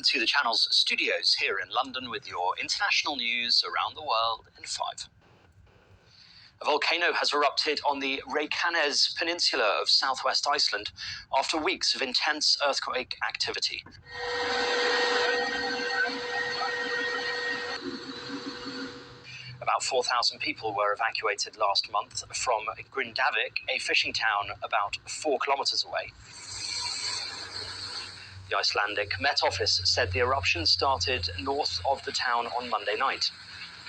to the channel's studios here in London with your international news around the world in 5. A volcano has erupted on the Reykjanes Peninsula of southwest Iceland after weeks of intense earthquake activity. About 4,000 people were evacuated last month from Grindavik, a fishing town about 4 kilometers away. The Icelandic Met Office said the eruption started north of the town on Monday night.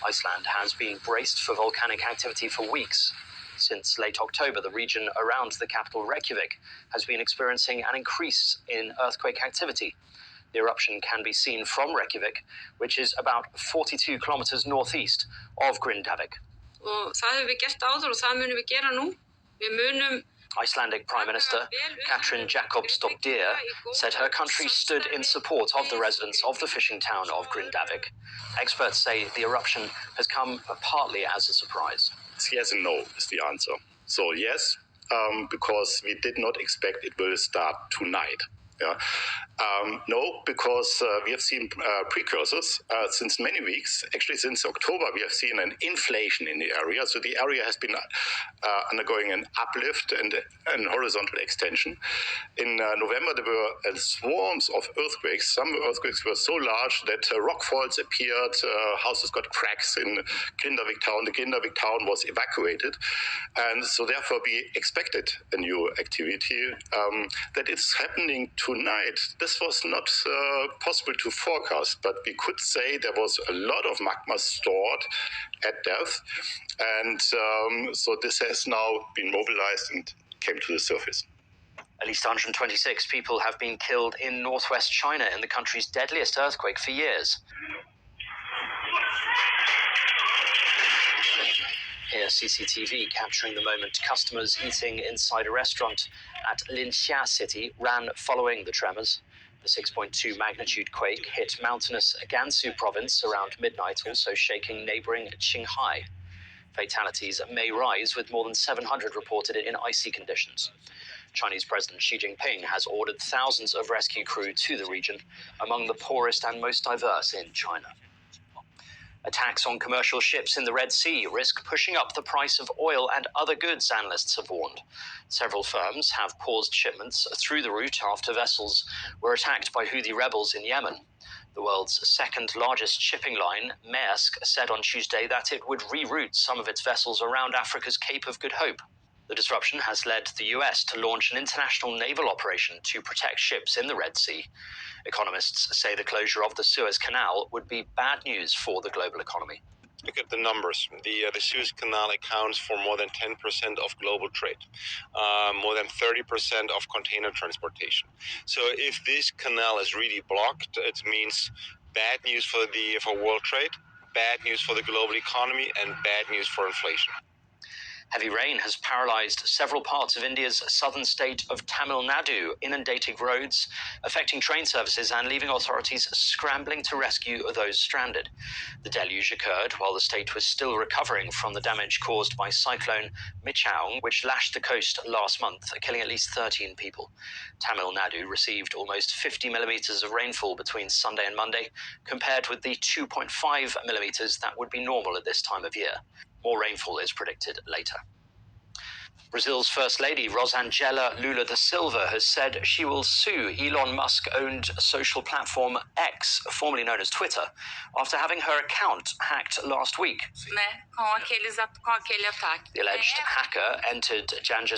Iceland has been braced for volcanic activity for weeks. Since late October, the region around the capital Reykjavik has been experiencing an increase in earthquake activity. The eruption can be seen from Reykjavik, which is about 42 kilometers northeast of Grindavik. Og það hefur við gert áður og það munum við gera nú. Við munum Icelandic Prime Minister Katrin Jakobsdóttir said her country stood in support of the residents of the fishing town of Grindavik. Experts say the eruption has come partly as a surprise. Yes and no is the answer. So yes, because we did not expect it will start tonight. Yeah. No, because we have seen precursors since many weeks. Actually, since October, we have seen an inflation in the area. So the area has been undergoing an uplift and horizontal extension. In November, there were swarms of earthquakes. Some earthquakes were so large that rock falls appeared, houses got cracks in Grindavik town. The Grindavik town was evacuated. And so therefore, we expected a new activity. That it's happening tonight, this was not possible to forecast, but we could say there was a lot of magma stored at depth, and so this has now been mobilized and came to the surface. At least 126 people have been killed in northwest China in the country's deadliest earthquake for years. Here, CCTV capturing the moment customers eating inside a restaurant at Linxia City ran following the tremors. The 6.2 magnitude quake hit mountainous Gansu province around midnight, also shaking neighboring Qinghai. Fatalities may rise, with more than 700 reported in icy conditions. Chinese President Xi Jinping has ordered thousands of rescue crew to the region, among the poorest and most diverse in China. Attacks on commercial ships in the Red Sea risk pushing up the price of oil and other goods, analysts have warned. Several firms have paused shipments through the route after vessels were attacked by Houthi rebels in Yemen. The world's second largest shipping line, Maersk, said on Tuesday that it would reroute some of its vessels around Africa's Cape of Good Hope. The disruption has led the US to launch an international naval operation to protect ships in the Red Sea. Economists say the closure of the Suez Canal would be bad news for the global economy. Look at the numbers. The Suez Canal accounts for more than 10% of global trade, more than 30% of container transportation. So if this canal is really blocked, it means bad news for world trade, bad news for the global economy, and bad news for inflation. Heavy rain has paralyzed several parts of India's southern state of Tamil Nadu, inundating roads, affecting train services and leaving authorities scrambling to rescue those stranded. The deluge occurred while the state was still recovering from the damage caused by cyclone Michaung, which lashed the coast last month, killing at least 13 people. Tamil Nadu received almost 50 millimeters of rainfall between Sunday and Monday, compared with the 2.5 millimeters that would be normal at this time of year. More rainfall is predicted later. Brazil's First Lady, Rosângela Lula da Silva, has said she will sue Elon Musk-owned social platform X, formerly known as Twitter, after having her account hacked last week. Com aquele ataque. The alleged hacker entered Janja's